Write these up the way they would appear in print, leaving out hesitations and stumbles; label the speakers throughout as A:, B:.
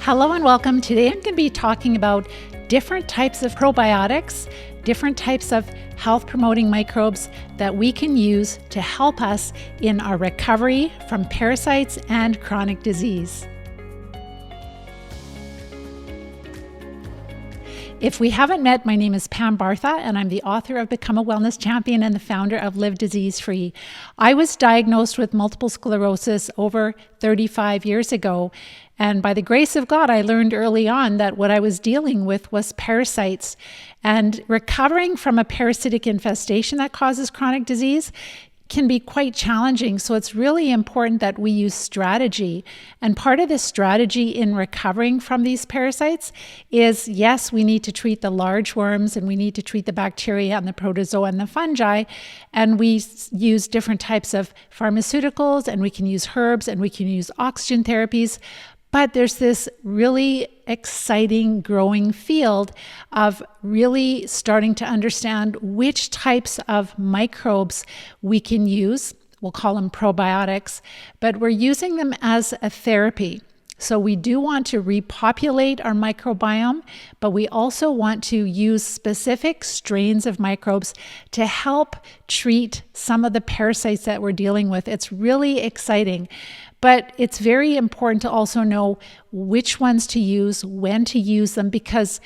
A: Hello and welcome. Today I'm going to be talking about different types of probiotics, different types of health promoting microbes that we can use to help us in our recovery from parasites and chronic disease. If we haven't met, my name is Pam Bartha, and I'm the author of Become a Wellness Champion and the founder of Live Disease Free. I was diagnosed with multiple sclerosis over 35 years ago, and by the grace of God, I learned early on that what I was dealing with was parasites. And recovering from a parasitic infestation that causes chronic disease can be quite challenging. So it's really important that we use strategy. And part of the strategy in recovering from these parasites is, yes, we need to treat the large worms and we need to treat the bacteria and the protozoa and the fungi. And we use different types of pharmaceuticals, and we can use herbs, and we can use oxygen therapies. But there's this really exciting growing field of really starting to understand which types of microbes we can use. We'll call them probiotics, but we're using them as a therapy. So we do want to repopulate our microbiome, but we also want to use specific strains of microbes to help treat some of the parasites that we're dealing with. It's really exciting. But it's very important to also know which ones to use, when to use them, because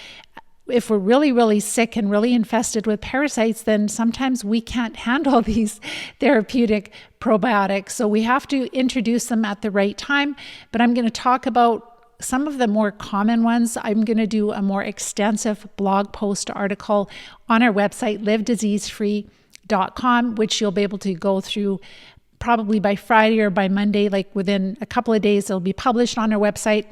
A: if we're really, really sick and really infested with parasites, then sometimes we can't handle these therapeutic probiotics. So we have to introduce them at the right time. But I'm going to talk about some of the more common ones. I'm going to do a more extensive blog post article on our website, livediseasefree.com, which you'll be able to go through probably by Friday or by Monday, like within a couple of days. It'll be published on our website,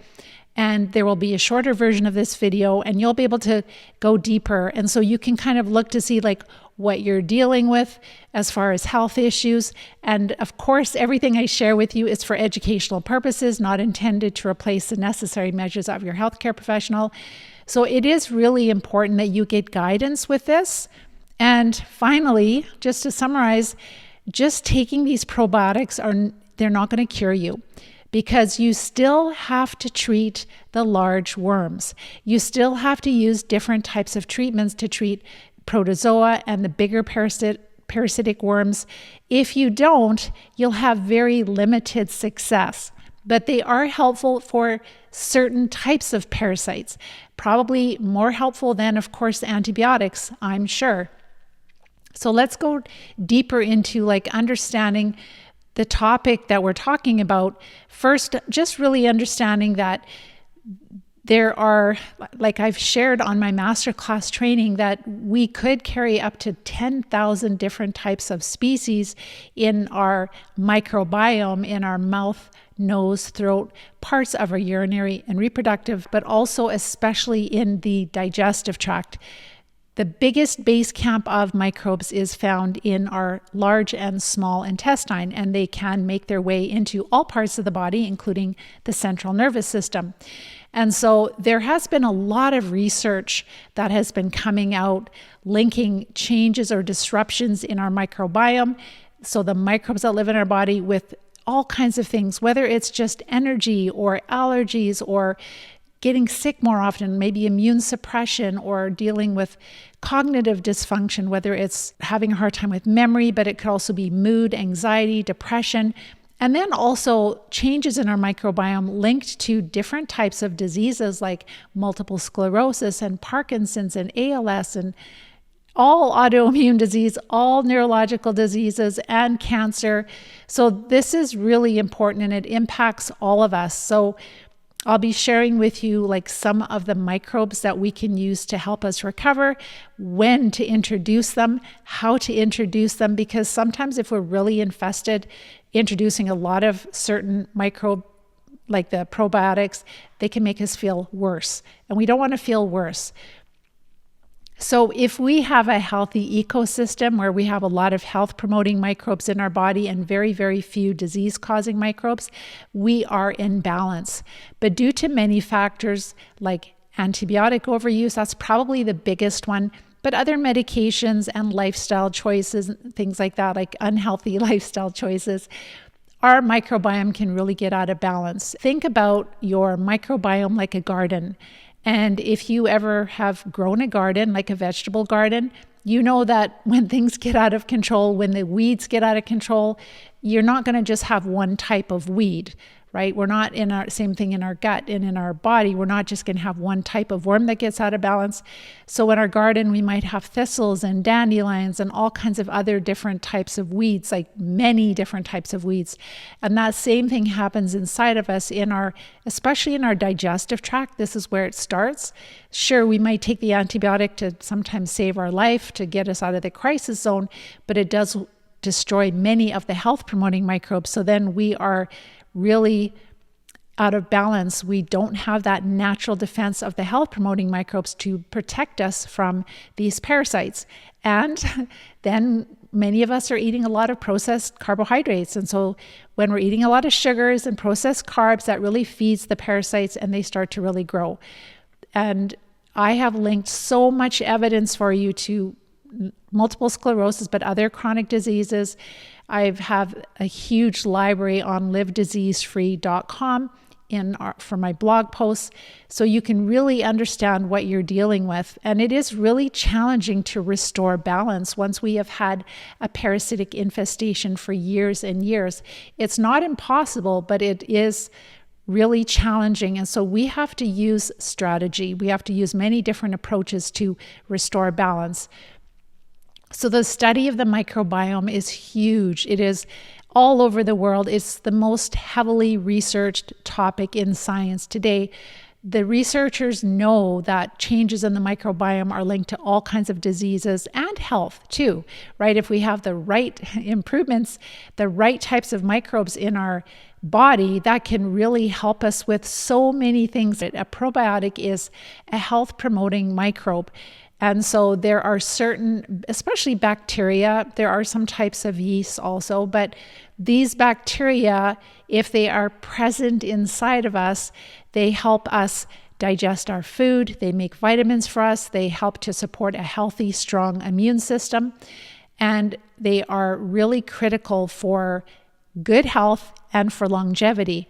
A: and there will be a shorter version of this video, and you'll be able to go deeper. And so you can kind of look to see like what you're dealing with as far as health issues. And of course, everything I share with you is for educational purposes, not intended to replace the necessary measures of your healthcare professional. So it is really important that you get guidance with this. And finally, just to summarize, just taking these probiotics they're not going to cure you, because you still have to treat the large worms. You still have to use different types of treatments to treat protozoa and the bigger parasitic worms. If you don't, you'll have very limited success. But they are helpful for certain types of parasites, probably more helpful than, of course, antibiotics, I'm sure. So let's go deeper into like understanding the topic that we're talking about. First, just really understanding that there are, like I've shared on my masterclass training, that we could carry up to 10,000 different types of species in our microbiome, in our mouth, nose, throat, parts of our urinary and reproductive, but also especially in the digestive tract. The biggest base camp of microbes is found in our large and small intestine, and they can make their way into all parts of the body, including the central nervous system. And so there has been a lot of research that has been coming out linking changes or disruptions in our microbiome, so the microbes that live in our body, with all kinds of things, whether it's just energy or allergies or getting sick more often, maybe immune suppression, or dealing with cognitive dysfunction, whether it's having a hard time with memory, but it could also be mood, anxiety, depression, and then also changes in our microbiome linked to different types of diseases like multiple sclerosis and Parkinson's and ALS and all autoimmune disease, all neurological diseases, and cancer. So this is really important, and it impacts all of us. So I'll be sharing with you like some of the microbes that we can use to help us recover, when to introduce them, how to introduce them, because sometimes if we're really infested, introducing a lot of certain microbe, like the probiotics, they can make us feel worse, and we don't want to feel worse. So if we have a healthy ecosystem where we have a lot of health promoting microbes in our body and very, very few disease causing microbes, we are in balance. But due to many factors like antibiotic overuse, that's probably the biggest one, but other medications and lifestyle choices, things like that, like unhealthy lifestyle choices, our microbiome can really get out of balance. Think about your microbiome like a garden. And if you ever have grown a garden, like a vegetable garden, you know that when things get out of control, when the weeds get out of control, you're not going to just have one type of weed, right? We're not in our same thing in our gut and in our body. We're not just going to have one type of worm that gets out of balance. So in our garden, we might have thistles and dandelions and all kinds of other different types of weeds, like many different types of weeds. And that same thing happens inside of us especially in our digestive tract. This is where it starts. Sure, we might take the antibiotic to sometimes save our life, to get us out of the crisis zone, but it does destroy many of the health promoting microbes. So then we are really out of balance. We don't have that natural defense of the health promoting microbes to protect us from these parasites. And then many of us are eating a lot of processed carbohydrates. And so when we're eating a lot of sugars and processed carbs, that really feeds the parasites and they start to really grow. And I have linked so much evidence for you to multiple sclerosis, but other chronic diseases. I have a huge library on livediseasefree.com for my blog posts, so you can really understand what you're dealing with. And it is really challenging to restore balance once we have had a parasitic infestation for years and years. It's not impossible, but it is really challenging. And so we have to use strategy. We have to use many different approaches to restore balance. So the study of the microbiome is huge. It is all over the world. It's the most heavily researched topic in science today. The researchers know that changes in the microbiome are linked to all kinds of diseases and health too, right? If we have the right improvements, the right types of microbes in our body, that can really help us with so many things. A probiotic is a health promoting microbe. And so there are certain, especially bacteria, there are some types of yeast also, but these bacteria, if they are present inside of us, they help us digest our food, they make vitamins for us, they help to support a healthy, strong immune system, and they are really critical for good health and for longevity.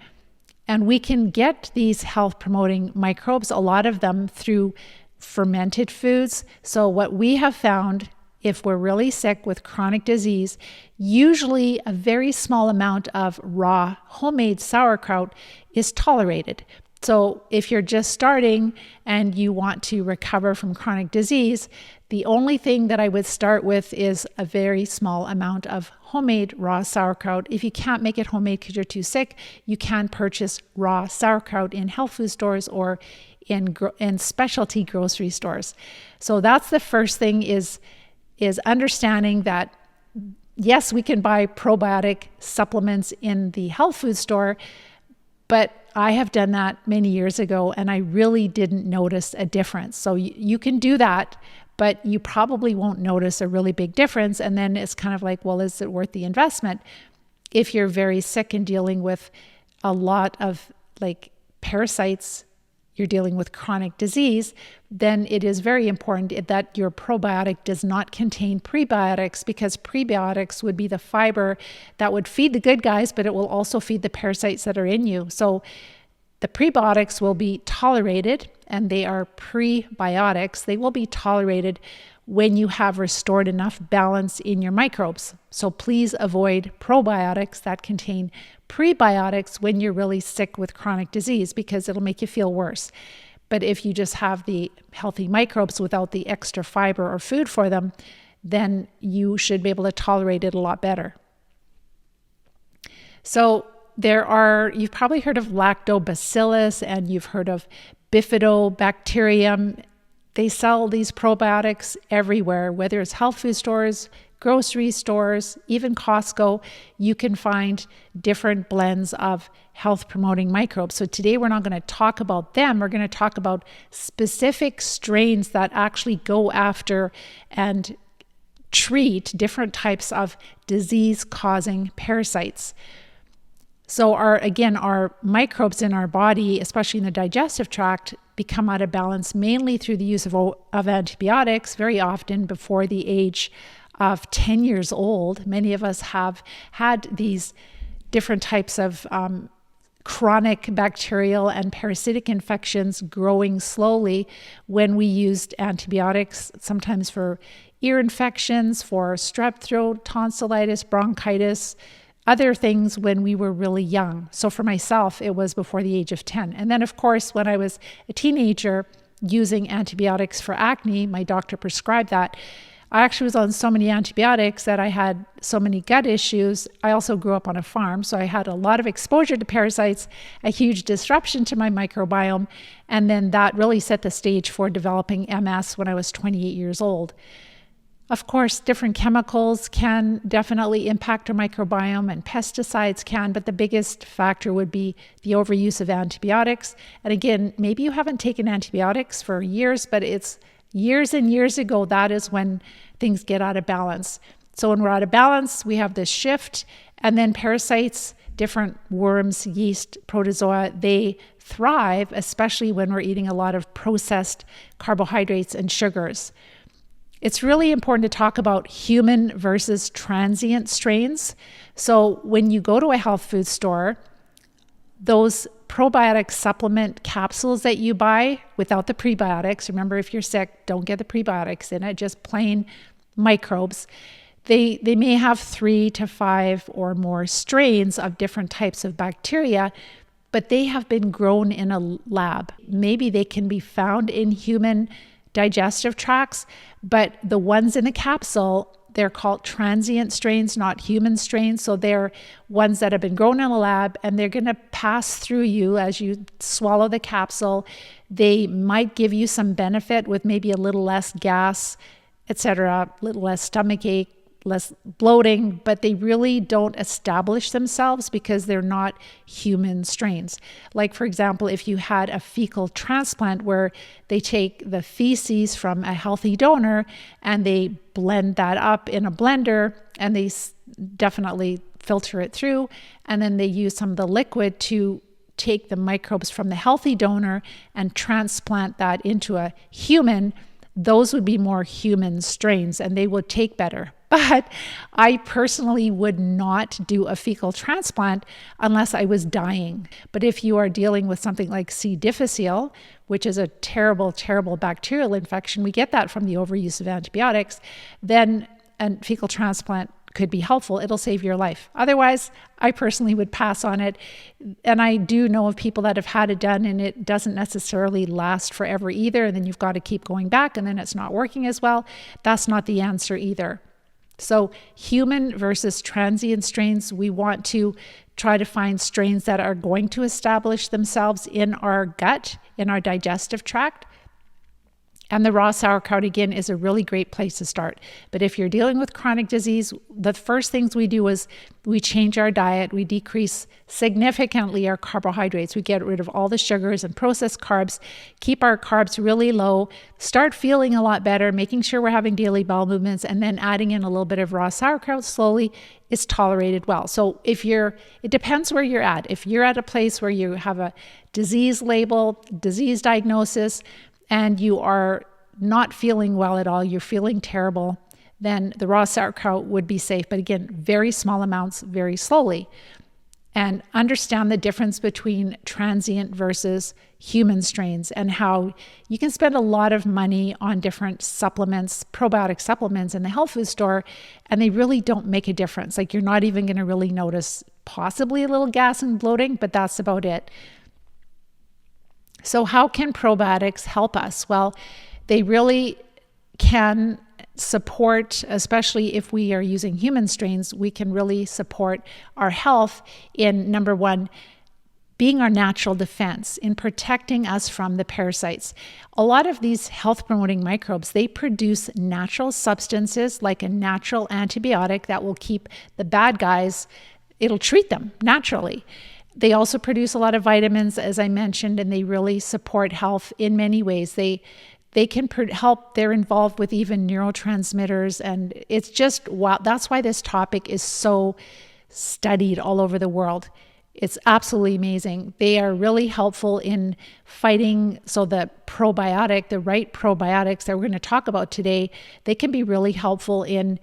A: And we can get these health promoting microbes, a lot of them through fermented foods. So what we have found, if we're really sick with chronic disease, usually a very small amount of raw homemade sauerkraut is tolerated. So if you're just starting and you want to recover from chronic disease, the only thing that I would start with is a very small amount of homemade raw sauerkraut. If you can't make it homemade because you're too sick, you can purchase raw sauerkraut in health food stores or in specialty grocery stores. So that's the first thing is understanding that, yes, we can buy probiotic supplements in the health food store, but I have done that many years ago and I really didn't notice a difference. So you can do that, but you probably won't notice a really big difference. And then it's kind of like, well, is it worth the investment? If you're very sick and dealing with a lot of like parasites, you're dealing with chronic disease, then it is very important that your probiotic does not contain prebiotics, because prebiotics would be the fiber that would feed the good guys, but it will also feed the parasites that are in you. So the prebiotics will be tolerated, and they are prebiotics. They will be tolerated when you have restored enough balance in your microbes. So please avoid probiotics that contain prebiotics when you're really sick with chronic disease, because it'll make you feel worse. But if you just have the healthy microbes without the extra fiber or food for them, then you should be able to tolerate it a lot better. So you've probably heard of lactobacillus and you've heard of bifidobacterium. They sell these probiotics everywhere, whether it's health food stores, grocery stores, even Costco. You can find different blends of health promoting microbes. So today we're not going to talk about them. We're going to talk about specific strains that actually go after and treat different types of disease-causing parasites. So our microbes in our body, especially in the digestive tract, become out of balance mainly through the use of antibiotics, very often before the age of 10 years old. Many of us have had these different types of chronic bacterial and parasitic infections growing slowly when we used antibiotics, sometimes for ear infections, for strep throat, tonsillitis, bronchitis, other things when we were really young. So for myself, it was before the age of 10. And then, of course, when I was a teenager using antibiotics for acne, my doctor prescribed that. I actually was on so many antibiotics that I had so many gut issues. I also grew up on a farm, so I had a lot of exposure to parasites, a huge disruption to my microbiome, and then that really set the stage for developing MS when I was 28 years old. Of course, different chemicals can definitely impact our microbiome, and pesticides can, but the biggest factor would be the overuse of antibiotics. And again, maybe you haven't taken antibiotics for years, but it's years and years ago, that is when things get out of balance. So when we're out of balance, we have this shift, and then parasites, different worms, yeast, protozoa, they thrive, especially when we're eating a lot of processed carbohydrates and sugars. It's really important to talk about human versus transient strains. So when you go to a health food store, those probiotic supplement capsules that you buy without the prebiotics, remember, if you're sick, don't get the prebiotics in it, just plain microbes. They may have 3 to 5 or more strains of different types of bacteria, but they have been grown in a lab. Maybe they can be found in human digestive tracts, but the ones in a capsule, they're called transient strains, not human strains. So they're ones that have been grown in a lab, and they're going to pass through you as you swallow the capsule. They might give you some benefit with maybe a little less gas, etc., a little less stomach ache, less bloating, but they really don't establish themselves because they're not human strains. Like, for example, if you had a fecal transplant where they take the feces from a healthy donor and they blend that up in a blender, and they definitely filter it through, and then they use some of the liquid to take the microbes from the healthy donor and transplant that into a human, those would be more human strains and they would take better. But I personally would not do a fecal transplant unless I was dying. But if you are dealing with something like C. difficile, which is a terrible, terrible bacterial infection, we get that from the overuse of antibiotics, then a fecal transplant could be helpful. It'll save your life. Otherwise, I personally would pass on it. And I do know of people that have had it done, and it doesn't necessarily last forever either. And then you've got to keep going back, and then it's not working as well. That's not the answer either. So human versus transient strains, we want to try to find strains that are going to establish themselves in our gut, in our digestive tract. And the raw sauerkraut, again, is a really great place to start. But if you're dealing with chronic disease, the first things we do is we change our diet. We decrease significantly our carbohydrates. We get rid of all the sugars and processed carbs, keep our carbs really low, start feeling a lot better, making sure we're having daily bowel movements, and then adding in a little bit of raw sauerkraut slowly is tolerated well. So it depends where you're at. If you're at a place where you have a disease label, disease diagnosis, and you are not feeling well at all, you're feeling terrible, then the raw sauerkraut would be safe. But again, very small amounts, very slowly. And understand the difference between transient versus human strains and how you can spend a lot of money on different supplements, probiotic supplements in the health food store, and they really don't make a difference. Like, you're not even going to really notice possibly a little gas and bloating, but that's about it. So how can probiotics help us? Well, they really can support, especially if we are using human strains, we can really support our health in, number one, being our natural defense, in protecting us from the parasites. A lot of these health-promoting microbes, they produce natural substances like a natural antibiotic that will keep the bad guys, it'll treat them naturally. They also produce a lot of vitamins, as I mentioned, and they really support health in many ways. They can help. They're involved with even neurotransmitters, and it's just wow. That's why this topic is so studied all over the world. It's absolutely amazing. They are really helpful in fighting. So the right probiotics that we're going to talk about today, they can be really helpful in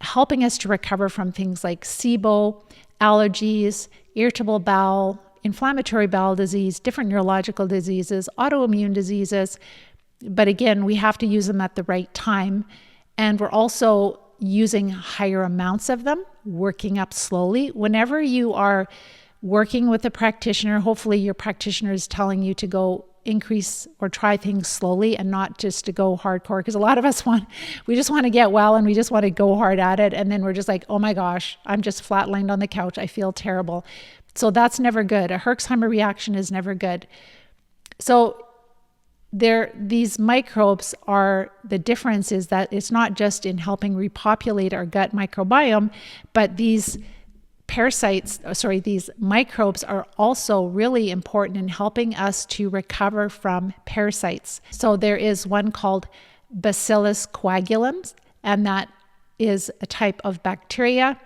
A: helping us to recover from things like SIBO, allergies, irritable bowel, inflammatory bowel disease, different neurological diseases, autoimmune diseases. But again, we have to use them at the right time. And we're also using higher amounts of them, working up slowly. Whenever you are working with a practitioner, hopefully your practitioner is telling you to go increase or try things slowly and not just to go hardcore. Because a lot of us we just want to get well and we just want to go hard at it. And then we're just like, oh my gosh, I'm just flatlined on the couch. I feel terrible. So that's never good. A Herxheimer reaction is never good. So these microbes the difference is that it's not just in helping repopulate our gut microbiome, but these microbes are also really important in helping us to recover from parasites. So there is one called Bacillus coagulans, and that is a type of bacteria,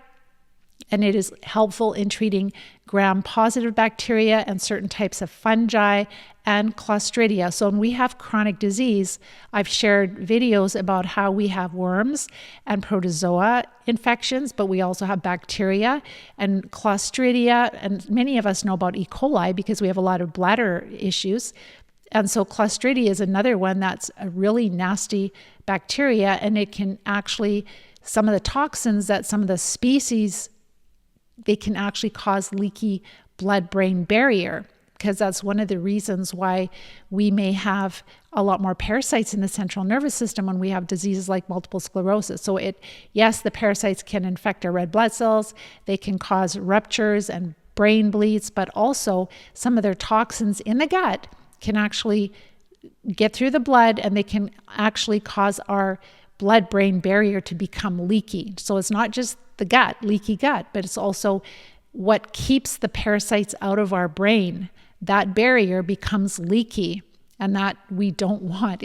A: and it is helpful in treating gram-positive bacteria and certain types of fungi and Clostridia. So when we have chronic disease, I've shared videos about how we have worms and protozoa infections, but we also have bacteria and Clostridia, and many of us know about E. coli because we have a lot of bladder issues. And so Clostridia is another one that's a really nasty bacteria, and it can actually, some of the toxins that some of the species, they can actually cause leaky blood-brain barrier, because that's one of the reasons why we may have a lot more parasites in the central nervous system when we have diseases like multiple sclerosis. So yes, the parasites can infect our red blood cells, they can cause ruptures and brain bleeds, but also some of their toxins in the gut can actually get through the blood, and they can actually cause our blood-brain barrier to become leaky. So it's not just the gut, leaky gut, but it's also what keeps the parasites out of our brain. That barrier becomes leaky, and that we don't want.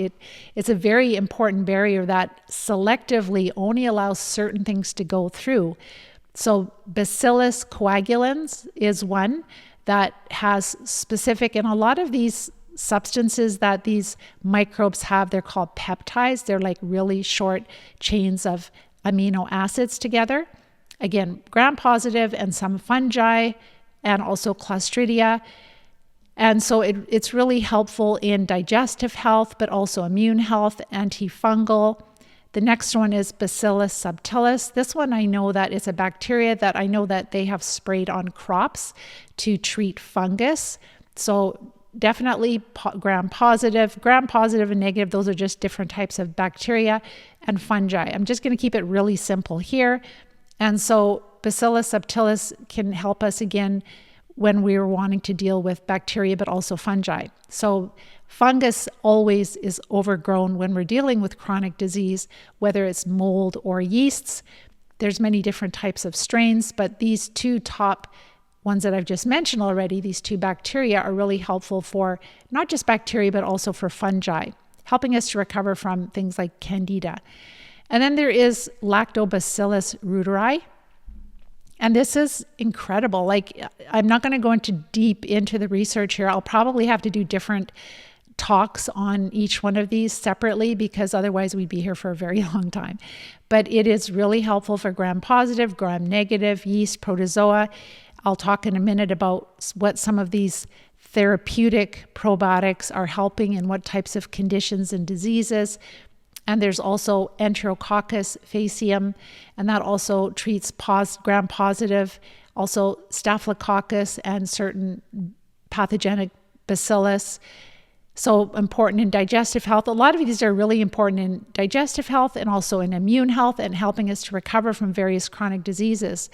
A: It's a very important barrier that selectively only allows certain things to go through. So Bacillus coagulans is one that has specific, and a lot of these substances that these microbes have, they're called peptides. They're like really short chains of amino acids together. Again, gram-positive and some fungi and also Clostridia. And so it's really helpful in digestive health, but also immune health, antifungal. The next one is Bacillus subtilis. This one I know that it's a bacteria that I know that they have sprayed on crops to treat fungus. So definitely gram-positive and negative, those are just different types of bacteria and fungi. I'm just going to keep it really simple here. And so Bacillus subtilis can help us again when we're wanting to deal with bacteria, but also fungi. So fungus always is overgrown when we're dealing with chronic disease, whether it's mold or yeasts. There's many different types of strains, but these two top ones that I've just mentioned already, these two bacteria are really helpful for not just bacteria, but also for fungi, helping us to recover from things like candida. And then there is Lactobacillus reuteri. And this is incredible. Like, I'm not going to go deep into the research here. I'll probably have to do different talks on each one of these separately, because otherwise we'd be here for a very long time. But it is really helpful for gram-positive, gram-negative, yeast, protozoa. I'll talk in a minute about what some of these therapeutic probiotics are helping and what types of conditions and diseases. And there's also Enterococcus faecium, and that also treats gram-positive, also Staphylococcus and certain pathogenic bacillus. So important in digestive health. A lot of these are really important in digestive health and also in immune health and helping us to recover from various chronic diseases.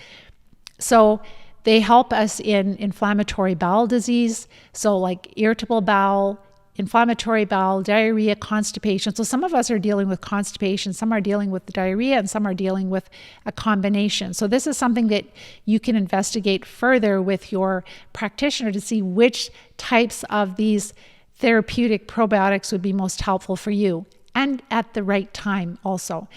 A: So they help us in inflammatory bowel disease, so like irritable bowel, inflammatory bowel, diarrhea, constipation. So some of us are dealing with constipation, some are dealing with diarrhea, and some are dealing with a combination. So this is something that you can investigate further with your practitioner to see which types of these therapeutic probiotics would be most helpful for you, and at the right time also.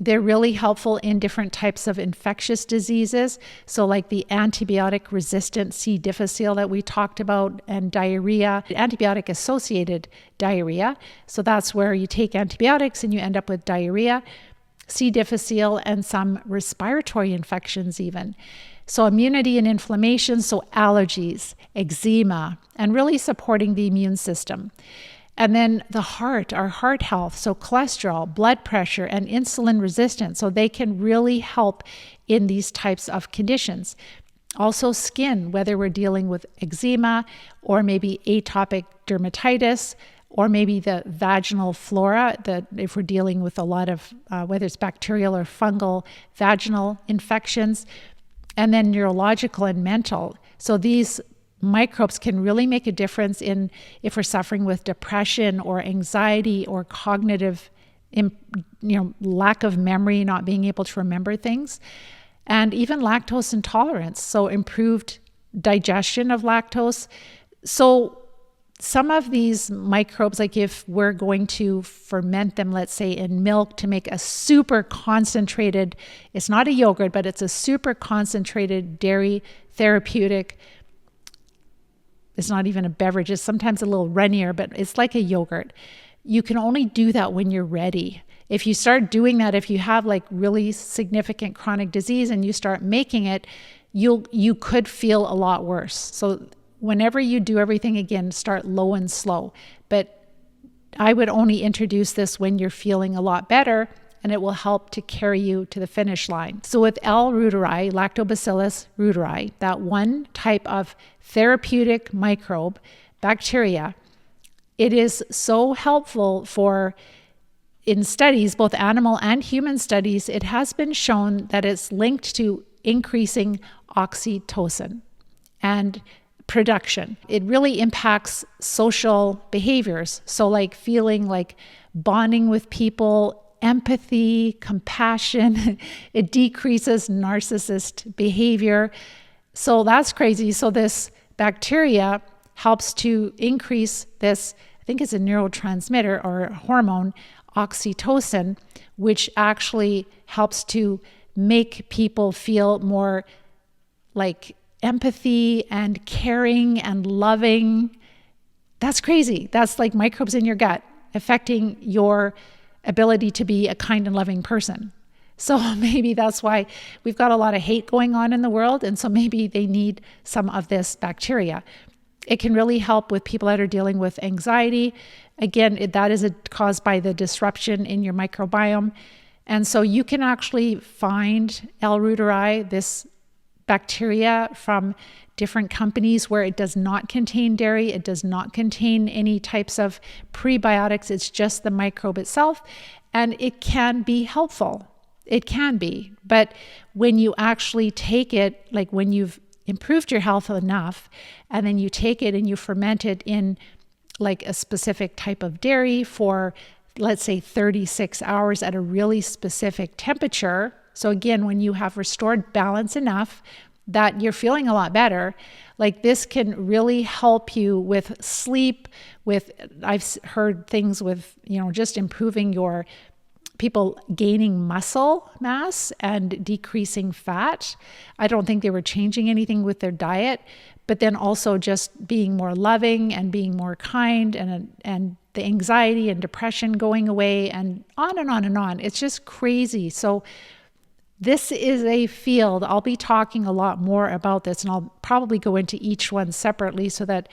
A: They're really helpful in different types of infectious diseases. So like the antibiotic resistant C. difficile that we talked about, and diarrhea, antibiotic associated diarrhea. So that's where you take antibiotics and you end up with diarrhea. C. difficile, and some respiratory infections even. So immunity and inflammation, so allergies, eczema, and really supporting the immune system. And then the heart, our heart health, so cholesterol, blood pressure, and insulin resistance. So they can really help in these types of conditions. Also skin, whether we're dealing with eczema or maybe atopic dermatitis, or maybe the vaginal flora, that if we're dealing with a lot of, whether it's bacterial or fungal vaginal infections, and then neurological and mental. So these microbes can really make a difference in if we're suffering with depression or anxiety or cognitive, lack of memory, not being able to remember things, and even lactose intolerance. So improved digestion of lactose. So some of these microbes, like if we're going to ferment them, let's say in milk to make a super concentrated, it's not a yogurt, but it's a super concentrated dairy therapeutic. It's not even a beverage. It's sometimes a little runnier, but it's like a yogurt. You can only do that when you're ready. If you start doing that, if you have like really significant chronic disease and you start making it, you could feel a lot worse. So whenever you do everything again, start low and slow. But I would only introduce this when you're feeling a lot better, and it will help to carry you to the finish line. So with L. reuteri, Lactobacillus reuteri, that one type of therapeutic microbe, bacteria, it is so helpful for, in studies, both animal and human studies, it has been shown that it's linked to increasing oxytocin and production. It really impacts social behaviors. So like feeling like bonding with people, empathy, compassion. It decreases narcissist behavior. So that's crazy. So this bacteria helps to increase this, I think it's a neurotransmitter or a hormone, oxytocin, which actually helps to make people feel more like empathy and caring and loving. That's crazy. That's like microbes in your gut affecting your ability to be a kind and loving person. So maybe that's why we've got a lot of hate going on in the world. And so maybe they need some of this bacteria. It can really help with people that are dealing with anxiety. Again, that is caused by the disruption in your microbiome. And so you can actually find L. reuteri, this bacteria, from different companies where it does not contain dairy, it does not contain any types of prebiotics, it's just the microbe itself, and it can be helpful. It can be, but when you actually take it, like when you've improved your health enough, and then you take it and you ferment it in like a specific type of dairy for, let's say, 36 hours at a really specific temperature. So again, when you have restored balance enough that you're feeling a lot better, like this can really help you with sleep, with, I've heard things with, just improving your, people gaining muscle mass and decreasing fat. I don't think they were changing anything with their diet, but then also just being more loving and being more kind, and the anxiety and depression going away, and on and on and on. It's just crazy. So this is a field, I'll be talking a lot more about this, and I'll probably go into each one separately so that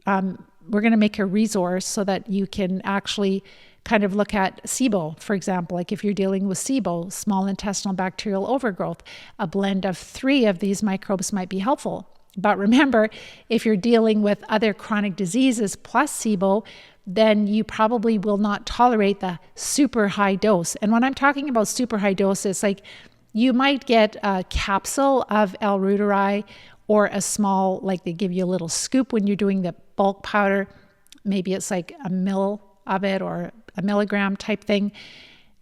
A: we're going to make a resource so that you can actually kind of look at SIBO, for example. Like if you're dealing with SIBO, small intestinal bacterial overgrowth, a blend of 3 of these microbes might be helpful. But remember, if you're dealing with other chronic diseases plus SIBO, then you probably will not tolerate the super high dose. And when I'm talking about super high dose, it's like you might get a capsule of L. reuteri, or a small, like they give you a little scoop when you're doing the bulk powder. Maybe it's like a mil of it or a milligram type thing.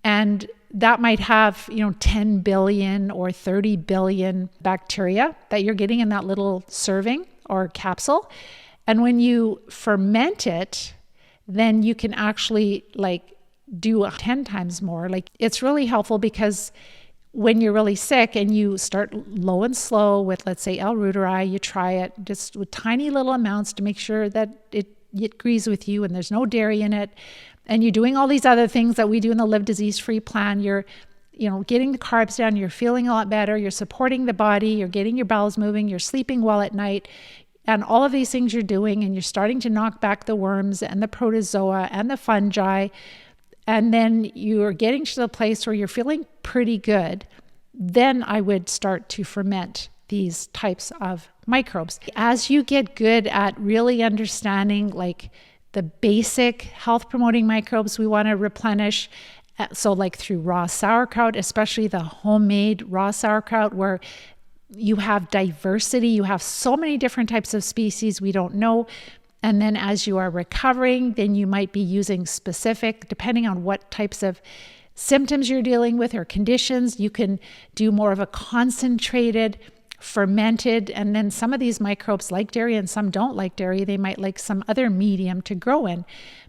A: And that might have, 10 billion or 30 billion bacteria that you're getting in that little serving or capsule. And when you ferment it, then you can actually like do 10 times more. Like it's really helpful because when you're really sick and you start low and slow with, let's say, L. reuteri, you try it just with tiny little amounts to make sure that it agrees with you and there's no dairy in it. And you're doing all these other things that we do in the Live Disease Free plan. You're getting the carbs down, you're feeling a lot better, you're supporting the body, you're getting your bowels moving, you're sleeping well at night, and all of these things you're doing, and you're starting to knock back the worms and the protozoa and the fungi, and then you're getting to the place where you're feeling pretty good, then I would start to ferment these types of microbes. As you get good at really understanding like the basic health promoting microbes we want to replenish, so like through raw sauerkraut, especially the homemade raw sauerkraut, where you have diversity, you have so many different types of species we don't know. And then as you are recovering, then you might be using specific, depending on what types of symptoms you're dealing with or conditions, you can do more of a concentrated, fermented, and then some of these microbes like dairy and some don't like dairy. They might like some other medium to grow in.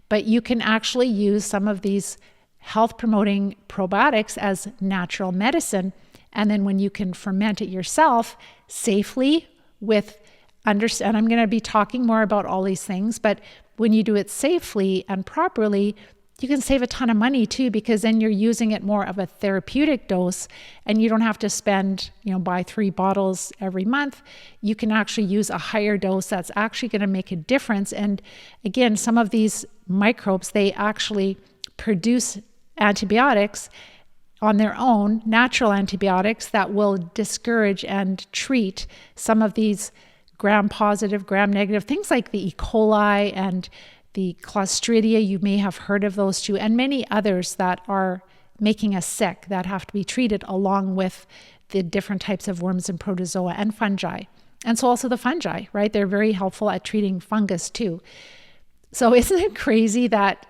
A: But you can actually use some of these health promoting probiotics as natural medicine. And then when you can ferment it yourself safely with and I'm going to be talking more about all these things, but when you do it safely and properly, you can save a ton of money too, because then you're using it more of a therapeutic dose and you don't have to spend, buy 3 bottles every month. You can actually use a higher dose that's actually going to make a difference. And again, some of these microbes, they actually produce antibiotics on their own, natural antibiotics that will discourage and treat some of these gram-positive, gram-negative, things like the E. coli and the Clostridia. You may have heard of those too, and many others that are making us sick that have to be treated along with the different types of worms and protozoa and fungi. And so also the fungi, right? They're very helpful at treating fungus too. So isn't it crazy that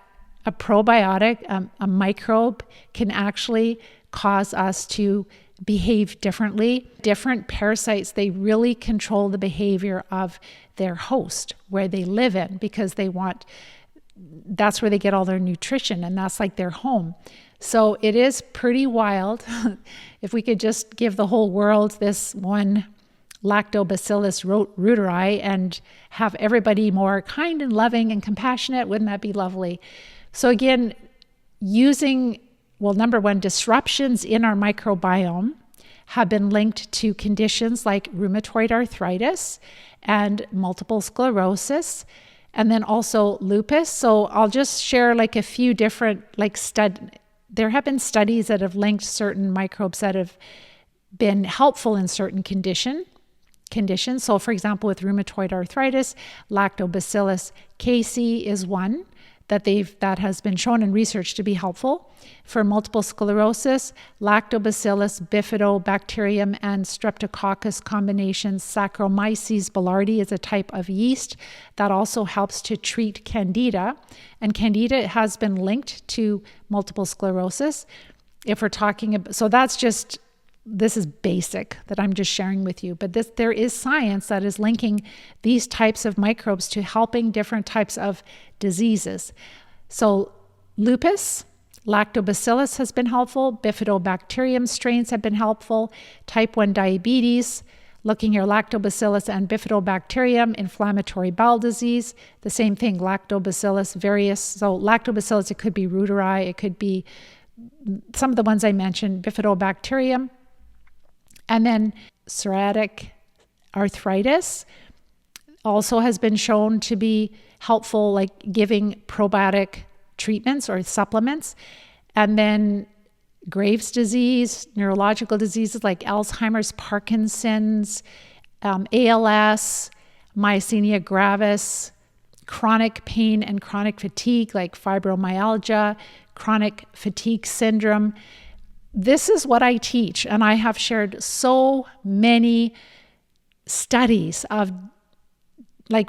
A: a probiotic, a microbe, can actually cause us to behave differently? Different parasites, they really control the behavior of their host, where they live in, because that's where they get all their nutrition, and that's like their home. So it is pretty wild. If we could just give the whole world this one Lactobacillus reuteri and have everybody more kind and loving and compassionate, wouldn't that be lovely? So again, number one, disruptions in our microbiome have been linked to conditions like rheumatoid arthritis and multiple sclerosis, and then also lupus. So I'll just share like a few different there have been studies that have linked certain microbes that have been helpful in certain conditions. So for example, with rheumatoid arthritis, Lactobacillus casei is one that has been shown in research to be helpful. For multiple sclerosis, Lactobacillus bifidobacterium and Streptococcus combination Saccharomyces boulardii is a type of yeast that also helps to treat Candida. And Candida has been linked to multiple sclerosis. If we're talking about, so this is basic that I'm just sharing with you, but there is science that is linking these types of microbes to helping different types of diseases. So lupus, Lactobacillus has been helpful. Bifidobacterium strains have been helpful. Type 1 diabetes, looking here, Lactobacillus and Bifidobacterium, inflammatory bowel disease. The same thing, Lactobacillus various. So Lactobacillus, it could be reuteri, it could be some of the ones I mentioned, Bifidobacterium. And then psoriatic arthritis also has been shown to be helpful, like giving probiotic treatments or supplements. And then Graves' disease, neurological diseases like Alzheimer's, Parkinson's, ALS, myasthenia gravis, chronic pain and chronic fatigue like fibromyalgia, chronic fatigue syndrome. This is what I teach, and I have shared so many studies of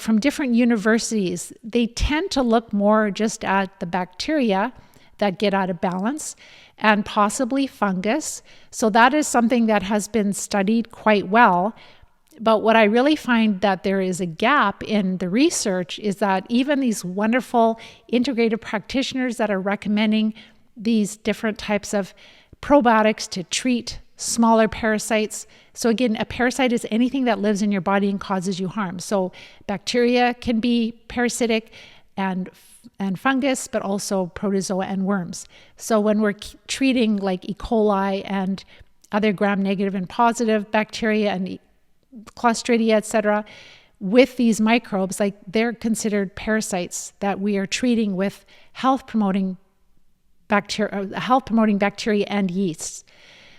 A: from different universities. They tend to look more just at the bacteria that get out of balance and possibly fungus. So that is something that has been studied quite well. But what I really find that there is a gap in the research is that even these wonderful integrative practitioners that are recommending these different types of probiotics to treat smaller parasites. So again, a parasite is anything that lives in your body and causes you harm. So bacteria can be parasitic, and and fungus, but also protozoa and worms. So when we're treating like E. coli and other gram-negative and positive bacteria and Clostridia, etc., with these microbes, like they're considered parasites that we are treating with health-promoting bacteria and yeasts.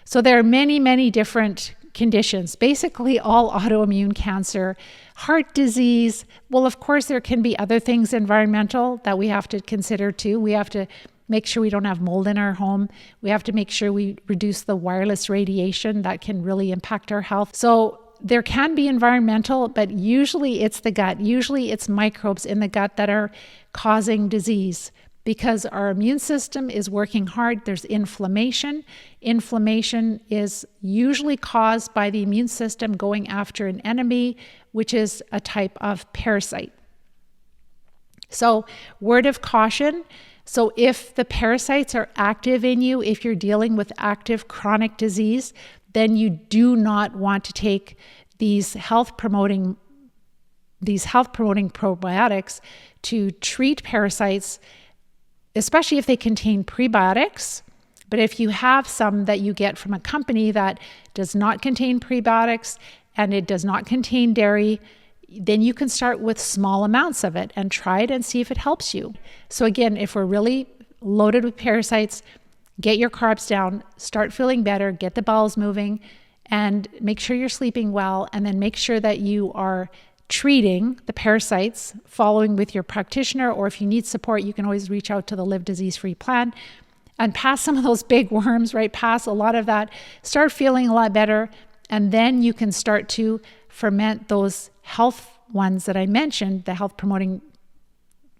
A: So there are many, many different conditions, basically all autoimmune cancer, heart disease. Well, of course, there can be other things environmental that we have to consider too. We have to make sure we don't have mold in our home. We have to make sure we reduce the wireless radiation that can really impact our health. So there can be environmental, but usually it's the gut. Usually it's microbes in the gut that are causing disease because our immune system is working hard. There's inflammation. Inflammation is usually caused by the immune system going after an enemy, which is a type of parasite. So, word of caution. So if the parasites are active in you, if you're dealing with active chronic disease, then you do not want to take these health-promoting probiotics to treat parasites, especially if they contain prebiotics. But if you have some that you get from a company that does not contain prebiotics and it does not contain dairy, then you can start with small amounts of it and try it and see if it helps you. So again, if we're really loaded with parasites, get your carbs down, start feeling better, get the bowels moving, and make sure you're sleeping well, and then make sure that you are treating the parasites, following with your practitioner, or if you need support, you can always reach out to the Live Disease-Free Plan and pass some of those big worms, right? Pass a lot of that, start feeling a lot better, and then you can start to ferment those health ones that I mentioned, the health-promoting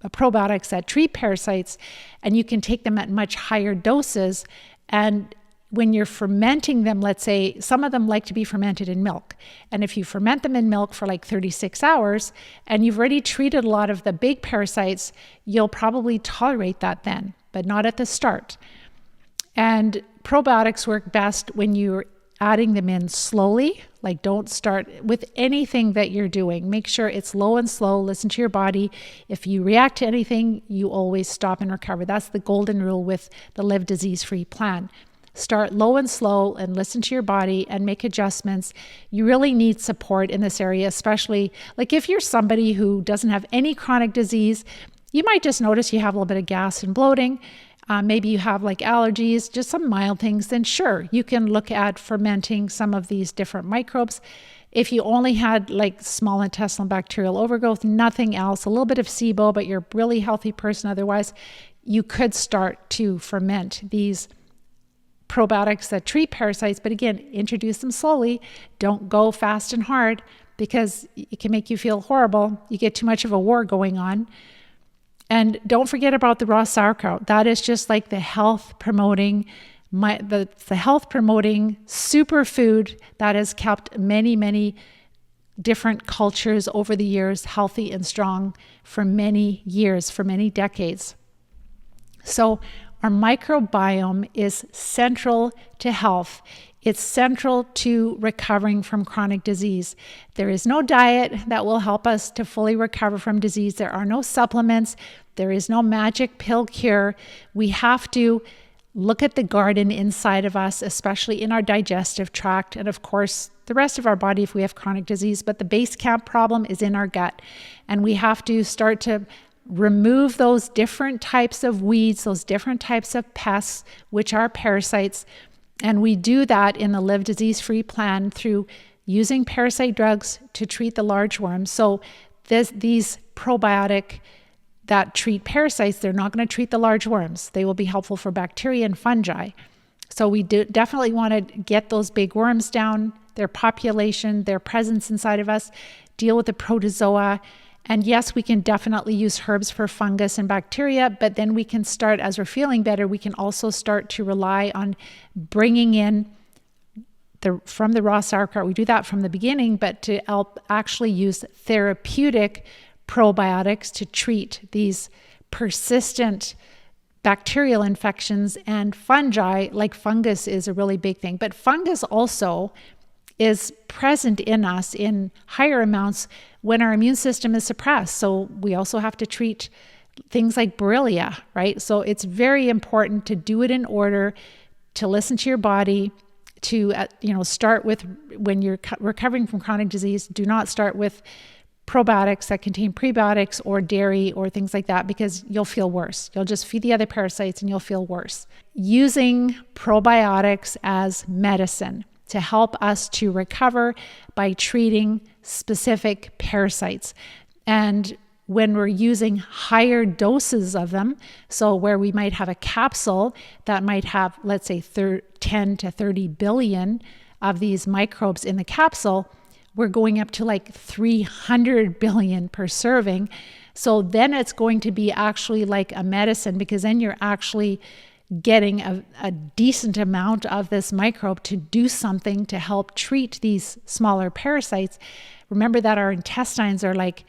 A: probiotics that treat parasites, and you can take them at much higher doses. And when you're fermenting them, let's say some of them like to be fermented in milk. And if you ferment them in milk for like 36 hours and you've already treated a lot of the big parasites, you'll probably tolerate that then, but not at the start. And probiotics work best when you're adding them in slowly. Like don't start with anything that you're doing. Make sure it's low and slow. Listen to your body. If you react to anything, you always stop and recover. That's the golden rule with the Live Disease-Free Plan. Start low and slow and listen to your body and make adjustments. You really need support in this area, especially like if you're somebody who doesn't have any chronic disease, you might just notice you have a little bit of gas and bloating. Maybe you have like allergies, just some mild things, then sure, you can look at fermenting some of these different microbes. If you only had like small intestinal bacterial overgrowth, nothing else, a little bit of SIBO, but you're a really healthy person otherwise, you could start to ferment these probiotics that treat parasites. But again, introduce them slowly. Don't go fast and hard because it can make you feel horrible. You get too much of a war going on. And don't forget about the raw sauerkraut. That is just like the health-promoting superfood that has kept many, many different cultures over the years healthy and strong for many years, for many decades. So our microbiome is central to health. It's central to recovering from chronic disease. There is no diet that will help us to fully recover from disease. There are no supplements. There is no magic pill cure. We have to look at the garden inside of us, especially in our digestive tract, and of course, the rest of our body if we have chronic disease. But the base camp problem is in our gut. And we have to start to remove those different types of weeds, those different types of pests, which are parasites. And we do that in the Live Disease-Free Plan through using parasite drugs to treat the large worms. So these probiotic that treat parasites, they're not going to treat the large worms. They will be helpful for bacteria and fungi. So we definitely want to get those big worms down, their population, their presence inside of us, deal with the protozoa. And yes, we can definitely use herbs for fungus and bacteria, but then we can start, as we're feeling better, we can also start to rely on bringing in from the raw sauerkraut. We do that from the beginning, but to help actually use therapeutic probiotics to treat these persistent bacterial infections and fungi, like fungus is a really big thing. But fungus also is present in us in higher amounts when our immune system is suppressed. So we also have to treat things like Borrelia, right? So it's very important to do it in order, to listen to your body, to start with, when you're recovering from chronic disease, do not start with probiotics that contain prebiotics or dairy or things like that, because you'll feel worse. You'll just feed the other parasites and you'll feel worse. Using probiotics as medicine to help us to recover by treating specific parasites. And when we're using higher doses of them, so where we might have a capsule that might have, let's say, 10 to 30 billion of these microbes in the capsule, we're going up to like 300 billion per serving. So then it's going to be actually like a medicine, because then you're actually getting a decent amount of this microbe to do something to help treat these smaller parasites. Remember that our intestines are like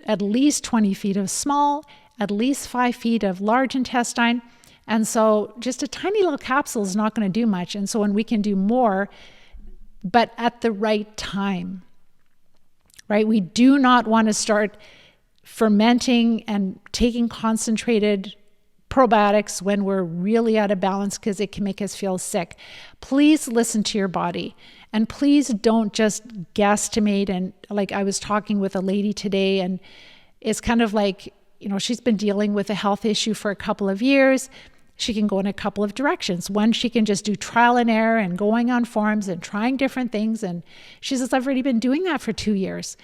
A: at least 20 feet of small, at least 5 feet of large intestine. And so just a tiny little capsule is not going to do much. And so when we can do more, but at the right time, right? We do not want to start fermenting and taking concentrated probiotics when we're really out of balance, because it can make us feel sick. Please listen to your body, and please don't just guesstimate. And like, I was talking with a lady today, and it's kind of like, she's been dealing with a health issue for a couple of years. She can go in a couple of directions. One, she can just do trial and error and going on forums and trying different things. And she says, I've already been doing that for 2 years.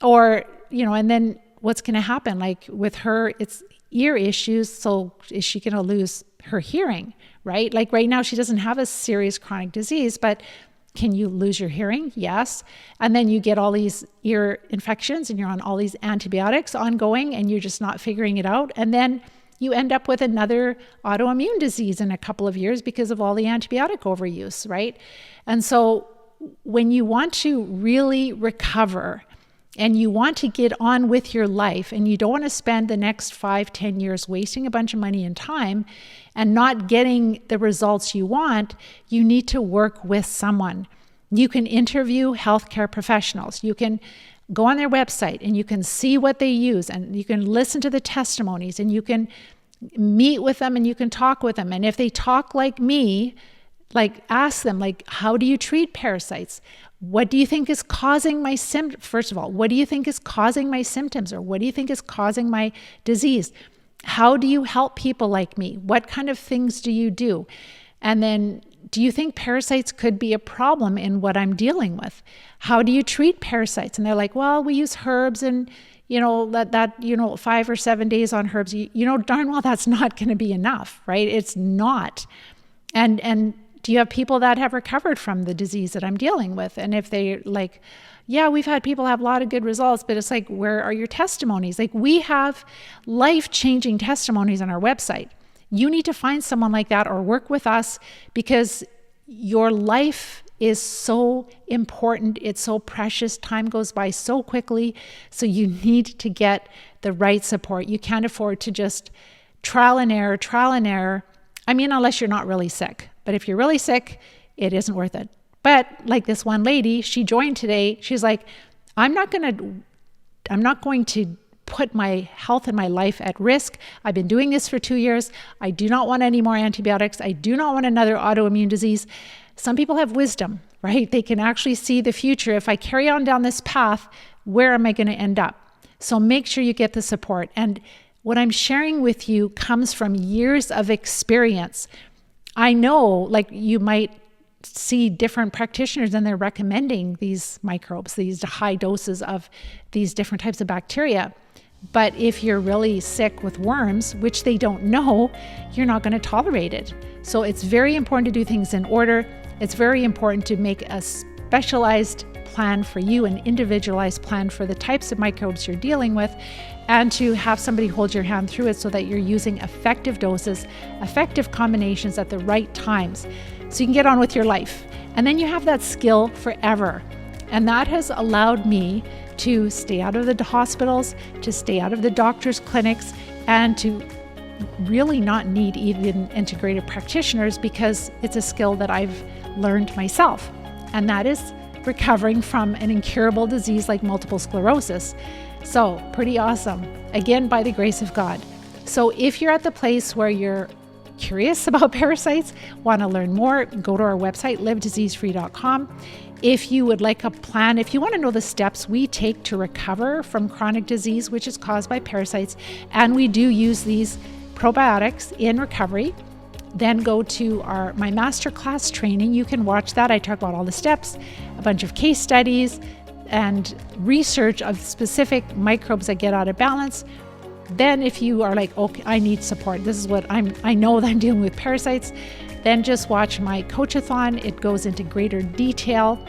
A: Or, and then what's going to happen? Like with her, it's ear issues. So is she going to lose her hearing, right? Like right now, she doesn't have a serious chronic disease, but can you lose your hearing? Yes. And then you get all these ear infections and you're on all these antibiotics ongoing and you're just not figuring it out. And then you end up with another autoimmune disease in a couple of years because of all the antibiotic overuse, right? And so when you want to really recover and you want to get on with your life, and you don't want to spend the next 5-10 years wasting a bunch of money and time and not getting the results you want, you need to work with someone. You can interview healthcare professionals. You can go on their website and you can see what they use, and you can listen to the testimonies, and you can meet with them and you can talk with them. And if they talk like me, like ask them, like, how do you treat parasites? What do you think is causing my symptoms? First of all, what do you think is causing my symptoms? Or what do you think is causing my disease? How do you help people like me? What kind of things do you do? And then, do you think parasites could be a problem in what I'm dealing with? How do you treat parasites? And they're like, well, we use herbs, and 5 or 7 days on herbs. Darn well that's not going to be enough, right? It's not. And do you have people that have recovered from the disease that I'm dealing with? And if they like, yeah, we've had people have a lot of good results, but it's like, where are your testimonies? Like, we have life-changing testimonies on our website. You need to find someone like that or work with us, because your life is so important. It's so precious. Time goes by so quickly. So you need to get the right support. You can't afford to just trial and error. I mean, unless you're not really sick. But if you're really sick, it isn't worth it. But like this one lady, she joined today. She's like, I'm not going to put my health and my life at risk. I've been doing this for 2 years. I do not want any more antibiotics. I do not want another autoimmune disease. Some people have wisdom, right? They can actually see the future. If I carry on down this path, where am I going to end up? So make sure you get the support. And what I'm sharing with you comes from years of experience. I know, like, you might see different practitioners and they're recommending these microbes, these high doses of these different types of bacteria. But if you're really sick with worms, which they don't know, you're not going to tolerate it. So it's very important to do things in order. It's very important to make a specialized plan for you, an individualized plan for the types of microbes you're dealing with, and to have somebody hold your hand through it so that you're using effective doses, effective combinations at the right times, so you can get on with your life. And then you have that skill forever. And that has allowed me to stay out of the hospitals, to stay out of the doctors' clinics, and to really not need even integrative practitioners, because it's a skill that I've learned myself. And that is recovering from an incurable disease like multiple sclerosis. So pretty awesome. Again, by the grace of God. So if you're at the place where you're curious about parasites, want to learn more, go to our website, livediseasefree.com. If you would like a plan, if you want to know the steps we take to recover from chronic disease, which is caused by parasites, and we do use these probiotics in recovery, then go to my masterclass training. You can watch that. I talk about all the steps, a bunch of case studies, and research of specific microbes that get out of balance. Then if you are like, okay, I need support, this is what I know that I'm dealing with parasites, then just watch my coach-a-thon. It goes into greater detail.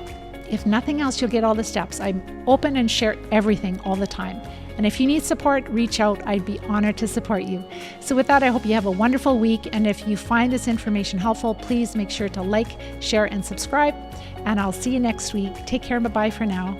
A: If nothing else, you'll get all the steps. I'm open and share everything all the time. And if you need support, reach out. I'd be honored to support you. So with that, I hope you have a wonderful week. And if you find this information helpful, please make sure to like, share, and subscribe. And I'll see you next week. Take care and bye-bye for now.